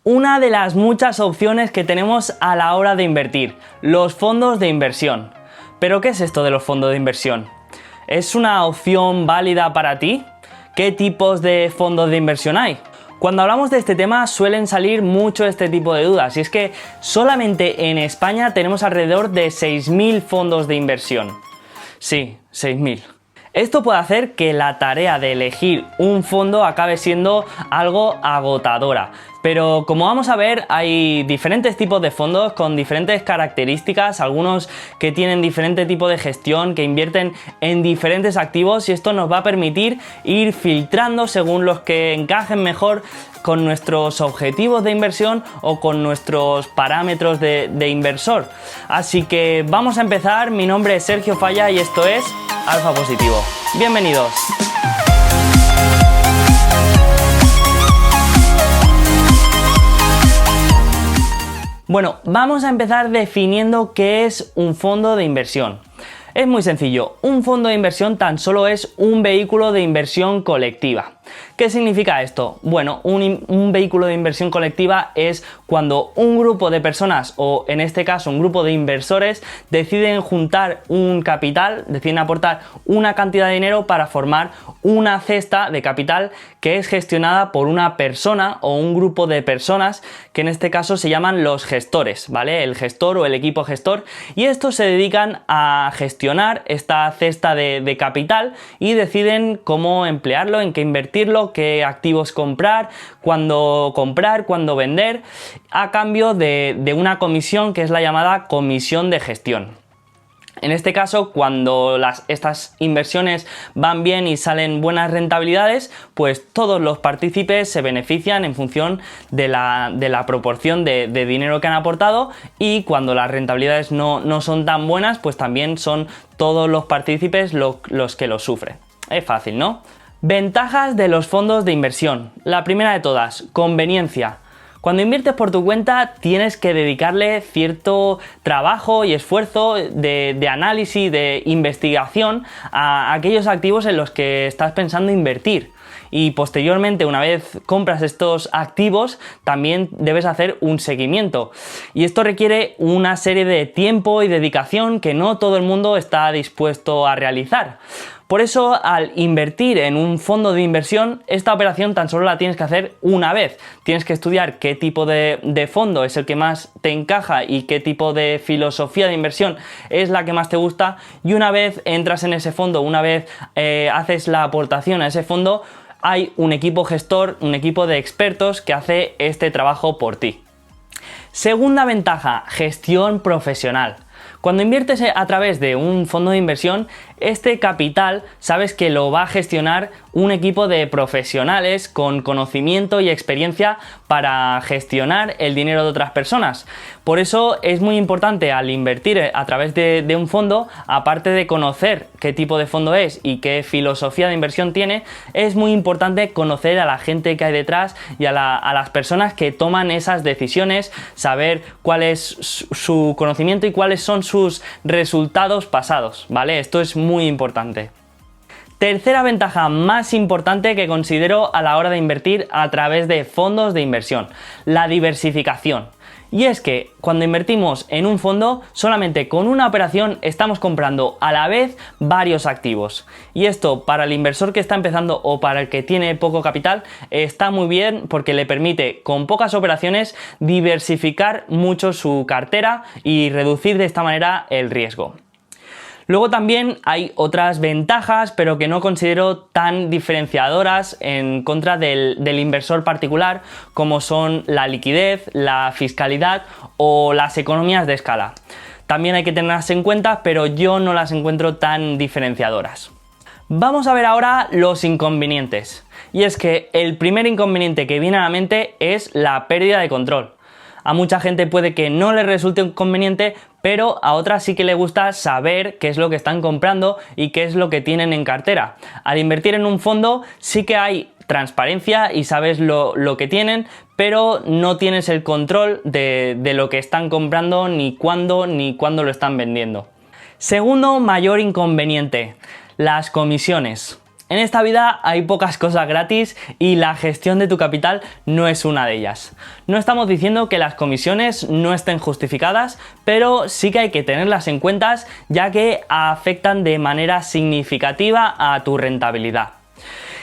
Una de las muchas opciones que tenemos a la hora de invertir, los fondos de inversión. ¿Pero qué es esto de los fondos de inversión? ¿Es una opción válida para ti? ¿Qué tipos de fondos de inversión hay? Cuando hablamos de este tema suelen salir mucho este tipo de dudas, y es que solamente en España tenemos alrededor de 6.000 fondos de inversión. Sí, 6.000. Esto puede hacer que la tarea de elegir un fondo acabe siendo algo agotadora. Pero como vamos a ver, hay diferentes tipos de fondos con diferentes características, algunos que tienen diferente tipo de gestión, que invierten en diferentes activos, y esto nos va a permitir ir filtrando según los que encajen mejor con nuestros objetivos de inversión o con nuestros parámetros de inversor. Así que vamos a empezar. Mi nombre es Sergio Falla y esto es Alfa Positivo. Bienvenidos. Bueno, vamos a empezar definiendo qué es un fondo de inversión. Es muy sencillo, un fondo de inversión tan solo es un vehículo de inversión colectiva. ¿Qué significa esto? Bueno, un vehículo de inversión colectiva es cuando un grupo de personas, o en este caso un grupo de inversores, deciden juntar un capital, deciden aportar una cantidad de dinero para formar una cesta de capital que es gestionada por una persona o un grupo de personas, que en este caso se llaman los gestores, ¿vale? El gestor o el equipo gestor, y estos se dedican a gestionar esta cesta de capital y deciden cómo emplearlo, en qué invertirlo, qué activos comprar, cuándo vender, a cambio de una comisión que es la llamada comisión de gestión. En este caso, cuando estas inversiones van bien y salen buenas rentabilidades, pues todos los partícipes se benefician en función de la proporción de dinero que han aportado, y cuando las rentabilidades no son tan buenas, pues también son todos los partícipes los que lo sufren. Es fácil, ¿no? Ventajas de los fondos de inversión. La primera de todas, conveniencia. Cuando inviertes por tu cuenta tienes que dedicarle cierto trabajo y esfuerzo de análisis, de investigación a aquellos activos en los que estás pensando invertir. Y posteriormente, una vez compras estos activos, también debes hacer un seguimiento. Y esto requiere una serie de tiempo y dedicación que no todo el mundo está dispuesto a realizar. Por eso, al invertir en un fondo de inversión, esta operación tan solo la tienes que hacer una vez. Tienes que estudiar qué tipo de fondo es el que más te encaja y qué tipo de filosofía de inversión es la que más te gusta, y una vez entras en ese fondo, una vez haces la aportación a ese fondo, hay un equipo gestor, un equipo de expertos que hace este trabajo por ti. Segunda ventaja, gestión profesional. Cuando inviertes a través de un fondo de inversión, este capital sabes que lo va a gestionar un equipo de profesionales con conocimiento y experiencia para gestionar el dinero de otras personas. Por eso es muy importante, al invertir a través de un fondo, aparte de conocer qué tipo de fondo es y qué filosofía de inversión tiene, es muy importante conocer a la gente que hay detrás y a las personas que toman esas decisiones, saber cuál es su conocimiento y cuáles son sus resultados pasados, ¿vale? Esto es muy importante. Tercera ventaja más importante que considero a la hora de invertir a través de fondos de inversión, la diversificación. Y es que cuando invertimos en un fondo, solamente con una operación estamos comprando a la vez varios activos. Y esto, para el inversor que está empezando o para el que tiene poco capital, está muy bien porque le permite, con pocas operaciones, diversificar mucho su cartera y reducir de esta manera el riesgo. Luego también hay otras ventajas, pero que no considero tan diferenciadoras en contra del inversor particular, como son la liquidez, la fiscalidad o las economías de escala. También hay que tenerlas en cuenta, pero yo no las encuentro tan diferenciadoras. Vamos a ver ahora los inconvenientes. Y es que el primer inconveniente que viene a la mente es la pérdida de control. A mucha gente puede que no le resulte un conveniente, pero a otras sí que le gusta saber qué es lo que están comprando y qué es lo que tienen en cartera. Al invertir en un fondo sí que hay transparencia y sabes lo que tienen, pero no tienes el control de lo que están comprando, ni cuándo lo están vendiendo. Segundo mayor inconveniente, las comisiones. En esta vida hay pocas cosas gratis y la gestión de tu capital no es una de ellas. No estamos diciendo que las comisiones no estén justificadas, pero sí que hay que tenerlas en cuenta ya que afectan de manera significativa a tu rentabilidad.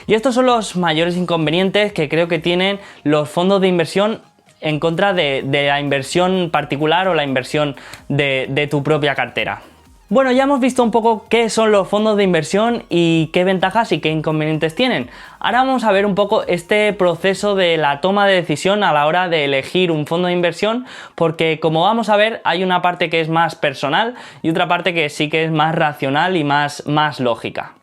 Y estos son los mayores inconvenientes que creo que tienen los fondos de inversión en contra de la inversión particular o la inversión de tu propia cartera. Bueno, ya hemos visto un poco qué son los fondos de inversión y qué ventajas y qué inconvenientes tienen. Ahora vamos a ver un poco este proceso de la toma de decisión a la hora de elegir un fondo de inversión, porque como vamos a ver hay una parte que es más personal y otra parte que sí que es más racional y más lógica.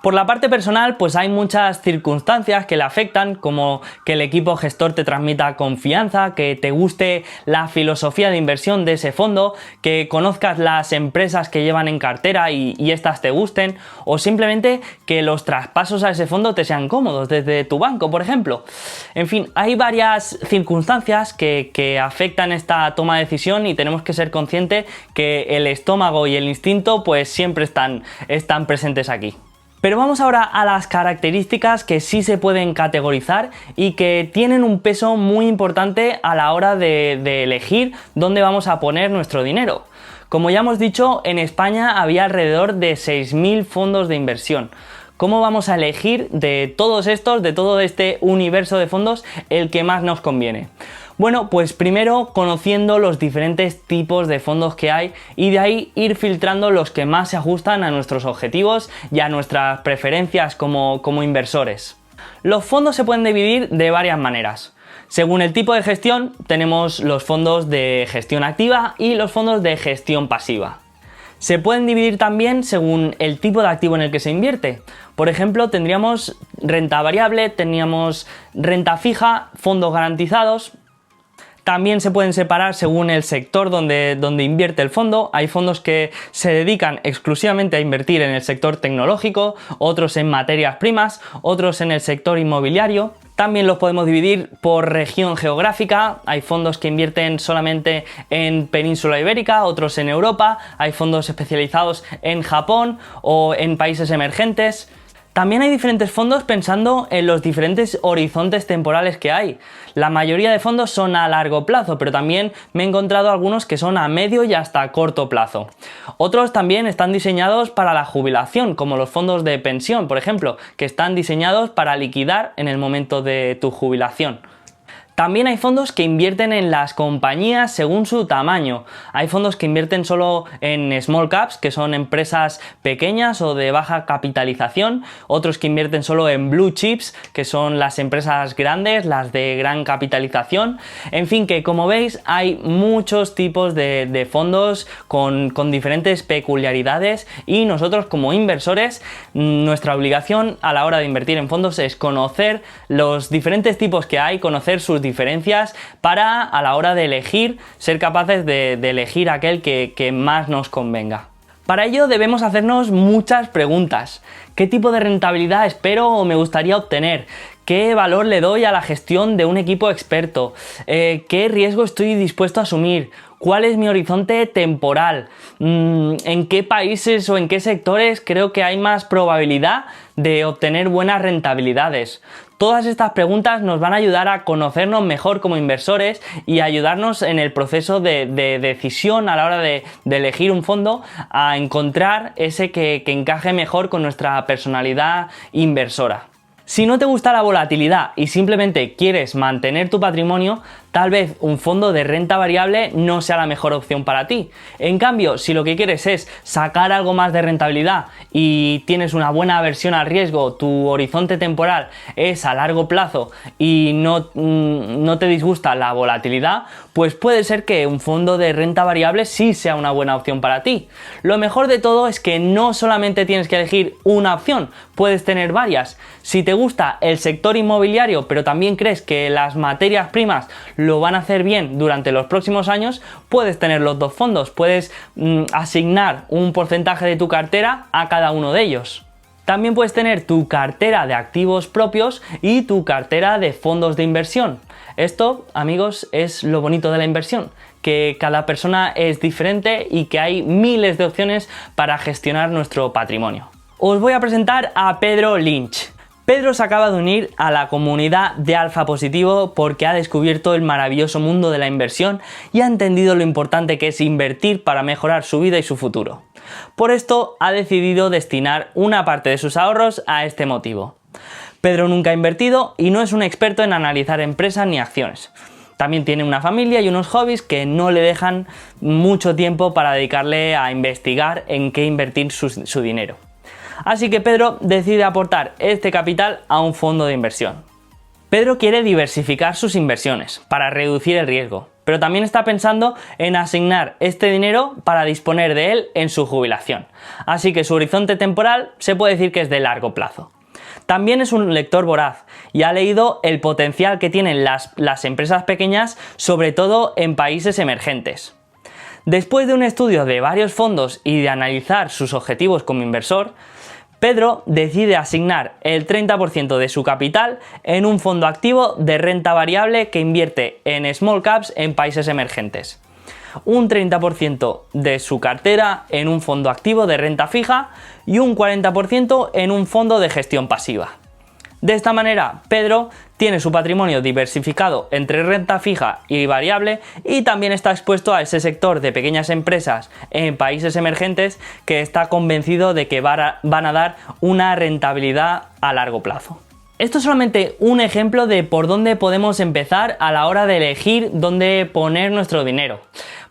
Por la parte personal, pues hay muchas circunstancias que le afectan, como que el equipo gestor te transmita confianza, que te guste la filosofía de inversión de ese fondo, que conozcas las empresas que llevan en cartera y estas te gusten, o simplemente que los traspasos a ese fondo te sean cómodos desde tu banco, por ejemplo. En fin, hay varias circunstancias que afectan esta toma de decisión y tenemos que ser conscientes que el estómago y el instinto pues siempre están presentes aquí. Pero vamos ahora a las características que sí se pueden categorizar y que tienen un peso muy importante a la hora de elegir dónde vamos a poner nuestro dinero. Como ya hemos dicho, en España había alrededor de 6.000 fondos de inversión. ¿Cómo vamos a elegir de todos estos, de todo este universo de fondos, el que más nos conviene? Bueno, pues primero conociendo los diferentes tipos de fondos que hay y de ahí ir filtrando los que más se ajustan a nuestros objetivos y a nuestras preferencias como inversores. Los fondos se pueden dividir de varias maneras. Según el tipo de gestión, tenemos los fondos de gestión activa y los fondos de gestión pasiva. Se pueden dividir también según el tipo de activo en el que se invierte. Por ejemplo, tendríamos renta variable, tendríamos renta fija, fondos garantizados. También se pueden separar según el sector donde invierte el fondo. Hay fondos que se dedican exclusivamente a invertir en el sector tecnológico, otros en materias primas, otros en el sector inmobiliario. También los podemos dividir por región geográfica. Hay fondos que invierten solamente en península ibérica, otros en Europa. Hay fondos especializados en Japón o en países emergentes. También hay diferentes fondos pensando en los diferentes horizontes temporales que hay. La mayoría de fondos son a largo plazo, pero también me he encontrado algunos que son a medio y hasta corto plazo. Otros también están diseñados para la jubilación, como los fondos de pensión, por ejemplo, que están diseñados para liquidar en el momento de tu jubilación. También hay fondos que invierten en las compañías según su tamaño. Hay fondos que invierten solo en small caps, que son empresas pequeñas o de baja capitalización. Otros que invierten solo en blue chips, que son las empresas grandes, las de gran capitalización. En fin, que como veis hay muchos tipos de fondos con diferentes peculiaridades y nosotros como inversores, nuestra obligación a la hora de invertir en fondos es conocer los diferentes tipos que hay, conocer sus diferencias para a la hora de elegir, ser capaces de elegir aquel que más nos convenga. Para ello debemos hacernos muchas preguntas. ¿Qué tipo de rentabilidad espero o me gustaría obtener? ¿Qué valor le doy a la gestión de un equipo experto? ¿Qué riesgo estoy dispuesto a asumir? ¿Cuál es mi horizonte temporal? ¿En qué países o en qué sectores creo que hay más probabilidad de obtener buenas rentabilidades? Todas estas preguntas nos van a ayudar a conocernos mejor como inversores y ayudarnos en el proceso de decisión a la hora de elegir un fondo, a encontrar ese que encaje mejor con nuestra personalidad inversora. Si no te gusta la volatilidad y simplemente quieres mantener tu patrimonio, tal vez un fondo de renta variable no sea la mejor opción para ti. En cambio, si lo que quieres es sacar algo más de rentabilidad y tienes una buena aversión al riesgo, tu horizonte temporal es a largo plazo y no te disgusta la volatilidad, pues puede ser que un fondo de renta variable sí sea una buena opción para ti. Lo mejor de todo es que no solamente tienes que elegir una opción, puedes tener varias. Si te gusta el sector inmobiliario, pero también crees que las materias primas lo van a hacer bien durante los próximos años, puedes tener los dos fondos, puedes asignar un porcentaje de tu cartera a cada uno de ellos. También puedes tener tu cartera de activos propios y tu cartera de fondos de inversión. Esto, amigos, es lo bonito de la inversión, que cada persona es diferente y que hay miles de opciones para gestionar nuestro patrimonio. os voy a presentar a Pedro Lynch. Pedro se acaba de unir a la comunidad de Alfa Positivo porque ha descubierto el maravilloso mundo de la inversión y ha entendido lo importante que es invertir para mejorar su vida y su futuro. Por esto ha decidido destinar una parte de sus ahorros a este motivo. Pedro nunca ha invertido y no es un experto en analizar empresas ni acciones. También tiene una familia y unos hobbies que no le dejan mucho tiempo para dedicarle a investigar en qué invertir su dinero. Así que Pedro decide aportar este capital a un fondo de inversión. Pedro quiere diversificar sus inversiones para reducir el riesgo, pero también está pensando en asignar este dinero para disponer de él en su jubilación. Así que su horizonte temporal se puede decir que es de largo plazo. También es un lector voraz y ha leído el potencial que tienen las empresas pequeñas, sobre todo en países emergentes. Después de un estudio de varios fondos y de analizar sus objetivos como inversor, Pedro decide asignar el 30% de su capital en un fondo activo de renta variable que invierte en small caps en países emergentes. Un 30% de su cartera en un fondo activo de renta fija y un 40% en un fondo de gestión pasiva. De esta manera, Pedro tiene su patrimonio diversificado entre renta fija y variable y también está expuesto a ese sector de pequeñas empresas en países emergentes que está convencido de que van a dar una rentabilidad a largo plazo. Esto es solamente un ejemplo de por dónde podemos empezar a la hora de elegir dónde poner nuestro dinero.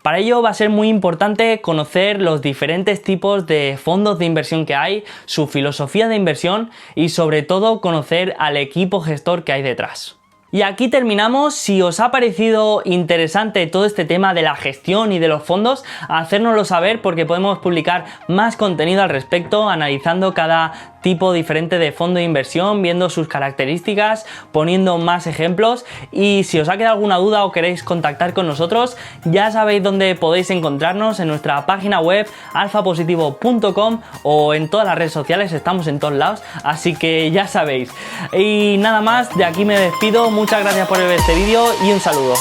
Para ello va a ser muy importante conocer los diferentes tipos de fondos de inversión que hay, su filosofía de inversión y sobre todo conocer al equipo gestor que hay detrás. Y aquí terminamos. Si os ha parecido interesante todo este tema de la gestión y de los fondos, hacérnoslo saber porque podemos publicar más contenido al respecto, analizando cada tipo diferente de fondo de inversión, viendo sus características, poniendo más ejemplos. Y si os ha quedado alguna duda o queréis contactar con nosotros, ya sabéis dónde podéis encontrarnos en nuestra página web alfapositivo.com o en todas las redes sociales, estamos en todos lados, así que ya sabéis. Y nada más, de aquí me despido. Muchas gracias por ver este vídeo y un saludo.